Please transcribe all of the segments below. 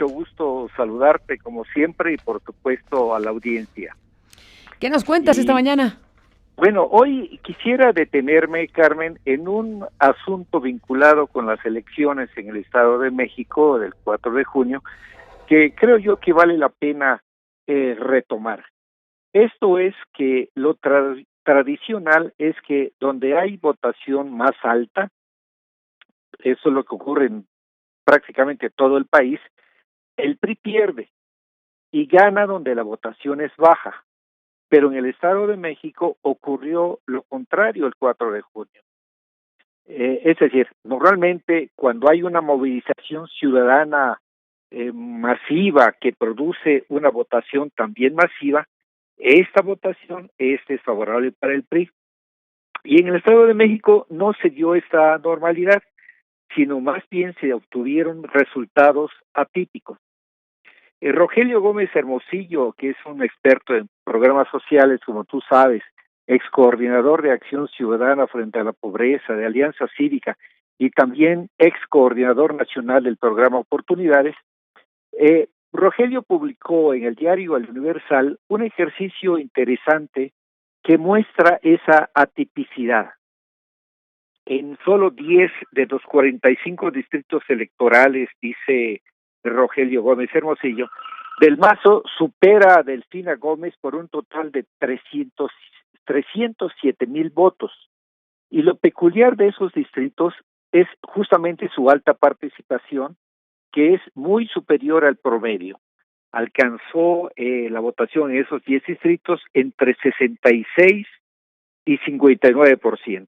mucho gusto saludarte como siempre y por supuesto a la audiencia. ¿Qué nos cuentas esta mañana? Bueno, hoy quisiera detenerme, Carmen, en un asunto vinculado con las elecciones en el Estado de México del 4 de junio, que creo yo que vale la pena retomar. Esto es que lo tradicional es que donde hay votación más alta, eso es lo que ocurre en prácticamente todo el país, el PRI pierde y gana donde la votación es baja. Pero en el Estado de México ocurrió lo contrario el 4 de junio. Es decir, normalmente cuando hay una movilización ciudadana masiva que produce una votación también masiva, esta votación es desfavorable para el PRI. Y en el Estado de México no se dio esta normalidad, sino más bien se obtuvieron resultados atípicos. Rogelio Gómez Hermosillo, que es un experto en programas sociales, como tú sabes, ex coordinador de Acción Ciudadana frente a la pobreza, de Alianza Cívica, y también ex coordinador nacional del programa Oportunidades, Rogelio publicó en el diario El Universal un ejercicio interesante que muestra esa atipicidad. En solo 10 de los 45 distritos electorales, dice Rogelio Gómez Hermosillo, Del Mazo supera a Delfina Gómez por un total de 307,000 votos. Y lo peculiar de esos distritos es justamente su alta participación, que es muy superior al promedio. Alcanzó la votación en esos 10 distritos entre 66 y 59%.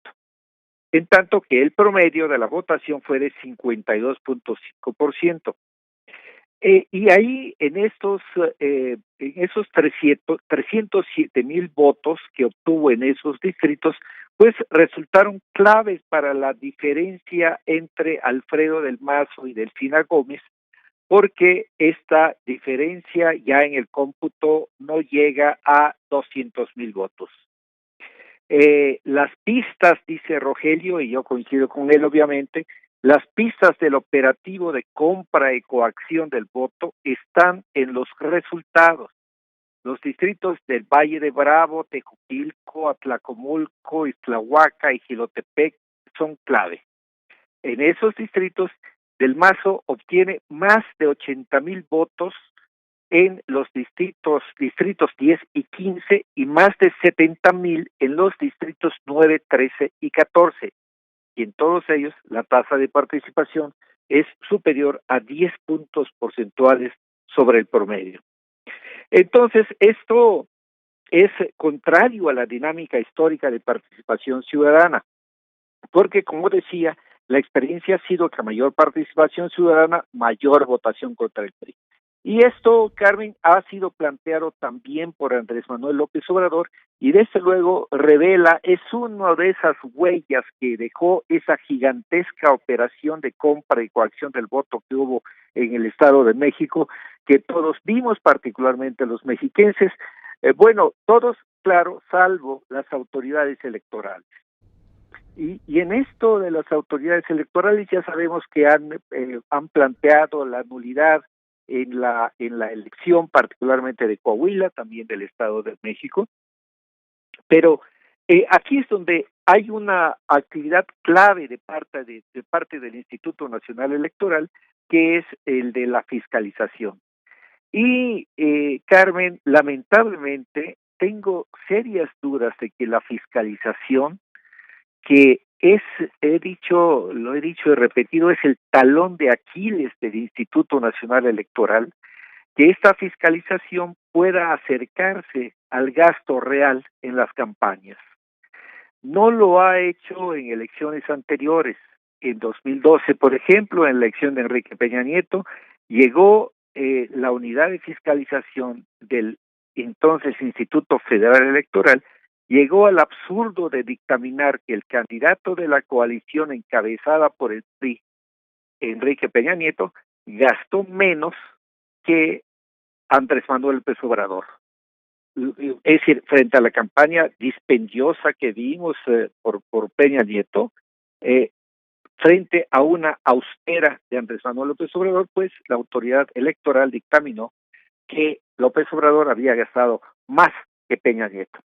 En tanto que el promedio de la votación fue de 52.5%. Y ahí en esos 307,000 votos que obtuvo en esos distritos, pues resultaron claves para la diferencia entre Alfredo del Mazo y Delfina Gómez, porque esta diferencia ya en el cómputo no llega a 200,000 votos. Las pistas, dice Rogelio, y yo coincido con él obviamente, las pistas del operativo de compra y coacción del voto están en los resultados. Los distritos del Valle de Bravo, Tejupilco, Atlacomulco, Ixtlahuaca y Jilotepec son clave. En esos distritos, Del Mazo obtiene más de 80,000 votos en los distritos 10 y 15 y más de 70,000 en los distritos 9, 13 y 14. Y en todos ellos la tasa de participación es superior a 10 puntos porcentuales sobre el promedio. Entonces, esto es contrario a la dinámica histórica de participación ciudadana, porque, como decía, la experiencia ha sido que a mayor participación ciudadana, mayor votación contra el PRI. Y esto, Carmen, ha sido planteado también por Andrés Manuel López Obrador y desde luego revela, es una de esas huellas que dejó esa gigantesca operación de compra y coacción del voto que hubo en el Estado de México, que todos vimos, particularmente los mexiquenses, todos, claro, salvo las autoridades electorales. Y en esto de las autoridades electorales ya sabemos que han planteado la nulidad en la elección, particularmente de Coahuila, también del Estado de México, pero aquí es donde hay una actividad clave de parte del Instituto Nacional Electoral, que es el de la fiscalización. Y Carmen, lamentablemente tengo serias dudas de que la fiscalización, que lo he dicho y repetido, es el talón de Aquiles del Instituto Nacional Electoral, que esta fiscalización pueda acercarse al gasto real en las campañas. No lo ha hecho en elecciones anteriores. En 2012, por ejemplo, en la elección de Enrique Peña Nieto, llegó la unidad de fiscalización del entonces Instituto Federal Electoral, llegó al absurdo de dictaminar que el candidato de la coalición encabezada por el PRI, Enrique Peña Nieto, gastó menos que Andrés Manuel López Obrador. Es decir, frente a la campaña dispendiosa que vimos por Peña Nieto, frente a una austera de Andrés Manuel López Obrador, pues la autoridad electoral dictaminó que López Obrador había gastado más que Peña Nieto.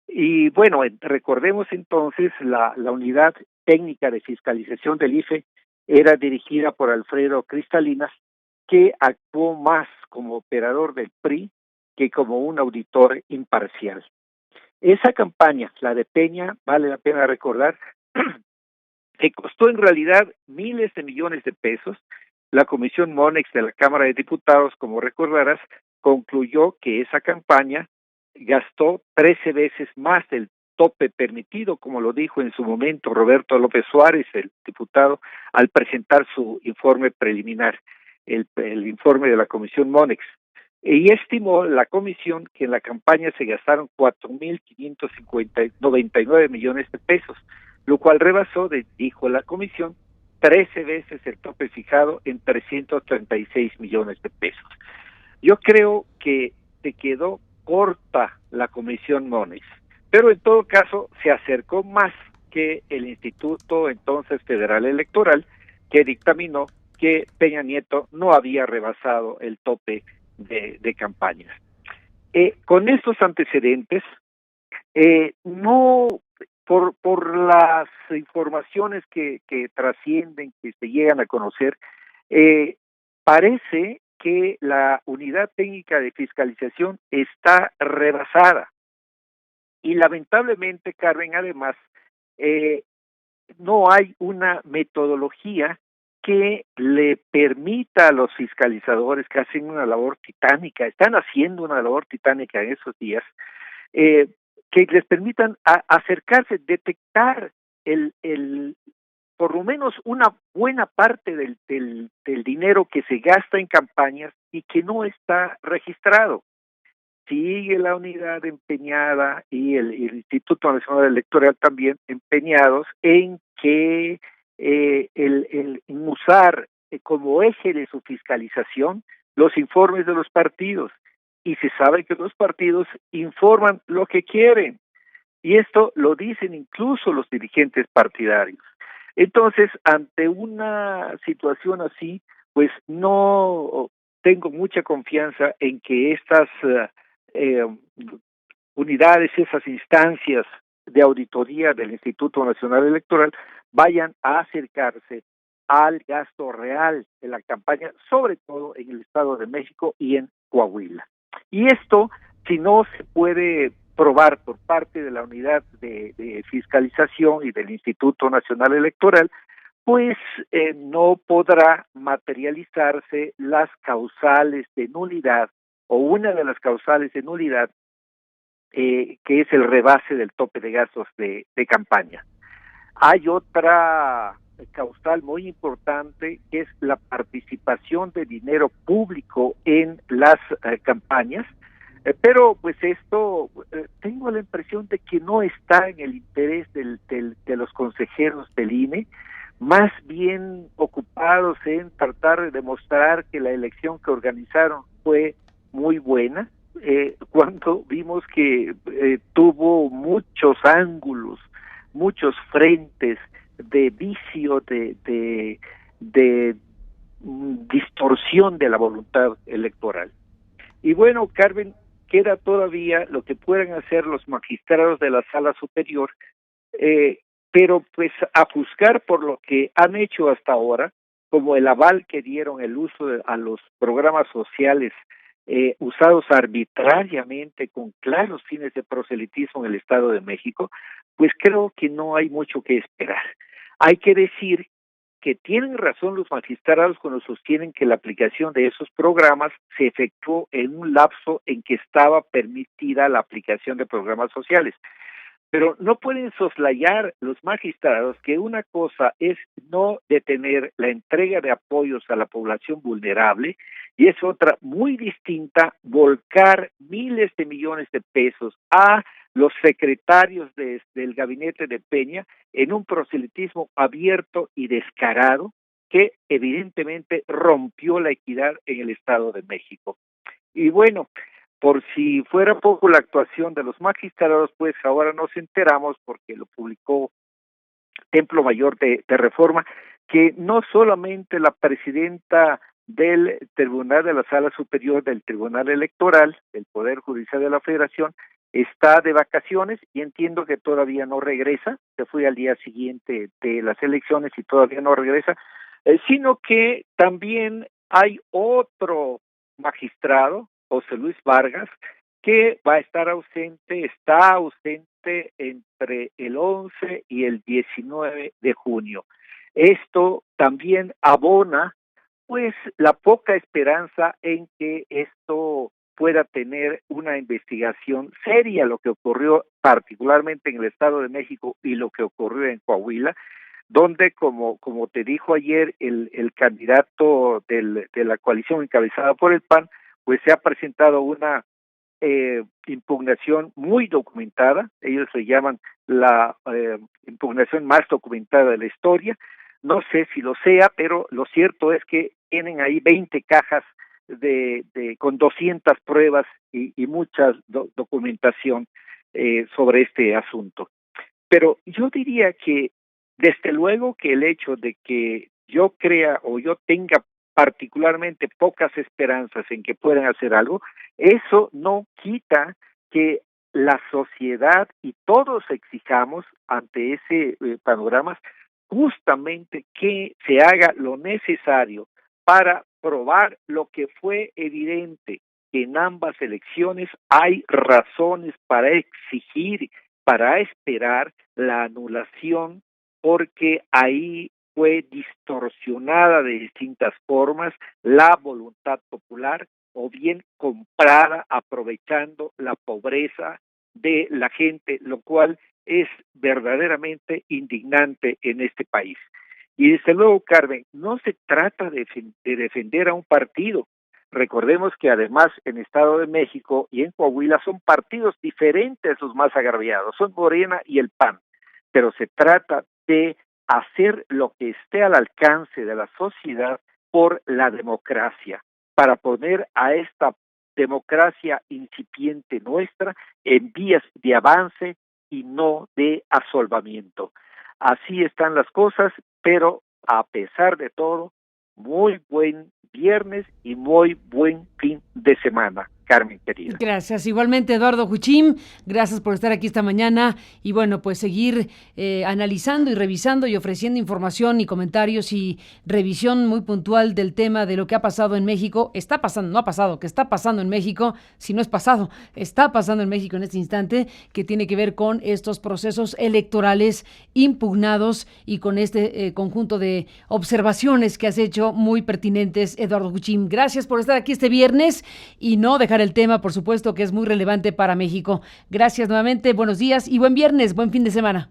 Y bueno, recordemos entonces, la unidad técnica de fiscalización del IFE era dirigida por Alfredo Cristalinas, que actuó más como operador del PRI que como un auditor imparcial. Esa campaña, la de Peña, vale la pena recordar, que costó en realidad miles de millones de pesos. La Comisión Monex de la Cámara de Diputados, como recordarás, concluyó que esa campaña gastó 13 veces más del tope permitido, como lo dijo en su momento Roberto López Suárez, el diputado, al presentar su informe preliminar, el informe de la Comisión Monex. Y estimó la comisión que en la campaña se gastaron 4.599 millones de pesos, lo cual rebasó, dijo la comisión, 13 veces el tope fijado en 336 millones de pesos. Yo creo que se quedó corta la comisión Monex, pero en todo caso se acercó más que el Instituto entonces Federal Electoral, que dictaminó que Peña Nieto no había rebasado el tope de campañas. Con estos antecedentes, no por las informaciones que trascienden, que se llegan a conocer, parece que la unidad técnica de fiscalización está rebasada. Y lamentablemente, Carmen, además, no hay una metodología que le permita a los fiscalizadores, que hacen una labor titánica, están haciendo una labor titánica en esos días, que les permitan acercarse, detectar por lo menos una buena parte del dinero que se gasta en campañas y que no está registrado. Sigue la unidad empeñada y el Instituto Nacional Electoral también empeñados en que en usar como eje de su fiscalización los informes de los partidos. Y se sabe que los partidos informan lo que quieren. Y esto lo dicen incluso los dirigentes partidarios. Entonces, ante una situación así, pues no tengo mucha confianza en que estas eh, unidades, esas instancias de auditoría del Instituto Nacional Electoral vayan a acercarse al gasto real de la campaña, sobre todo en el Estado de México y en Coahuila. Y esto, si no se puede probar por parte de la unidad de fiscalización y del Instituto Nacional Electoral, pues no podrá materializarse las causales de nulidad o una de las causales de nulidad que es el rebase del tope de gastos de campaña. Hay otra causal muy importante que es la participación de dinero público en las campañas, pero pues esto tengo la impresión de que no está en el interés de los consejeros del INE, más bien ocupados en tratar de demostrar que la elección que organizaron fue muy buena, cuando vimos que tuvo muchos ángulos, muchos frentes de vicio, de distorsión de la voluntad electoral. Y bueno, Carmen, queda todavía lo que puedan hacer los magistrados de la Sala Superior, pero pues a juzgar por lo que han hecho hasta ahora, como el aval que dieron el uso a los programas sociales usados arbitrariamente con claros fines de proselitismo en el Estado de México, pues creo que no hay mucho que esperar. Hay que decir que tienen razón los magistrados cuando sostienen que la aplicación de esos programas se efectuó en un lapso en que estaba permitida la aplicación de programas sociales. Pero no pueden soslayar los magistrados que una cosa es no detener la entrega de apoyos a la población vulnerable y es otra muy distinta volcar miles de millones de pesos a los secretarios del gabinete de Peña en un proselitismo abierto y descarado que evidentemente rompió la equidad en el Estado de México. Y bueno, por si fuera poco la actuación de los magistrados, pues ahora nos enteramos, porque lo publicó Templo Mayor de Reforma, que no solamente la presidenta del Tribunal de la Sala Superior del Tribunal Electoral, del Poder Judicial de la Federación, está de vacaciones y entiendo que todavía no regresa, se fue al día siguiente de las elecciones y todavía no regresa, sino que también hay otro magistrado, José Luis Vargas, que va a estar ausente, está ausente entre el 11 y el 19 de junio. Esto también abona, pues, la poca esperanza en que esto pueda tener una investigación seria, lo que ocurrió particularmente en el Estado de México y lo que ocurrió en Coahuila, donde, como te dijo ayer el candidato de la coalición encabezada por el PAN, pues se ha presentado una impugnación muy documentada, ellos se llaman la impugnación más documentada de la historia, no sé si lo sea, pero lo cierto es que tienen ahí 20 cajas con 200 pruebas y mucha documentación sobre este asunto. Pero yo diría que desde luego que el hecho de que yo crea o yo tenga particularmente pocas esperanzas en que puedan hacer algo, eso no quita que la sociedad y todos exijamos ante ese panorama justamente que se haga lo necesario para probar lo que fue evidente, que en ambas elecciones hay razones para exigir, para esperar la anulación, porque ahí fue distorsionada de distintas formas la voluntad popular o bien comprada aprovechando la pobreza de la gente, lo cual es verdaderamente indignante en este país. Y desde luego, Carmen, no se trata de defender a un partido. Recordemos que además en Estado de México y en Coahuila son partidos diferentes los más agraviados, son Morena y el PAN, pero se trata de hacer lo que esté al alcance de la sociedad por la democracia, para poner a esta democracia incipiente nuestra en vías de avance y no de asolvamiento. Así están las cosas, pero a pesar de todo, muy buen viernes y muy buen fin de semana, Carmen querida. Gracias. Igualmente, Eduardo Huichim, gracias por estar aquí esta mañana y bueno, pues seguir analizando y revisando y ofreciendo información y comentarios y revisión muy puntual del tema de lo que ha pasado en México. Está pasando, no ha pasado, que está pasando en México, si no es pasado, está pasando en México en este instante, que tiene que ver con estos procesos electorales impugnados y con este conjunto de observaciones que has hecho muy pertinentes, Eduardo Huichim. Gracias por estar aquí este viernes y no dejar el tema, por supuesto, que es muy relevante para México. Gracias nuevamente, buenos días y buen viernes, buen fin de semana.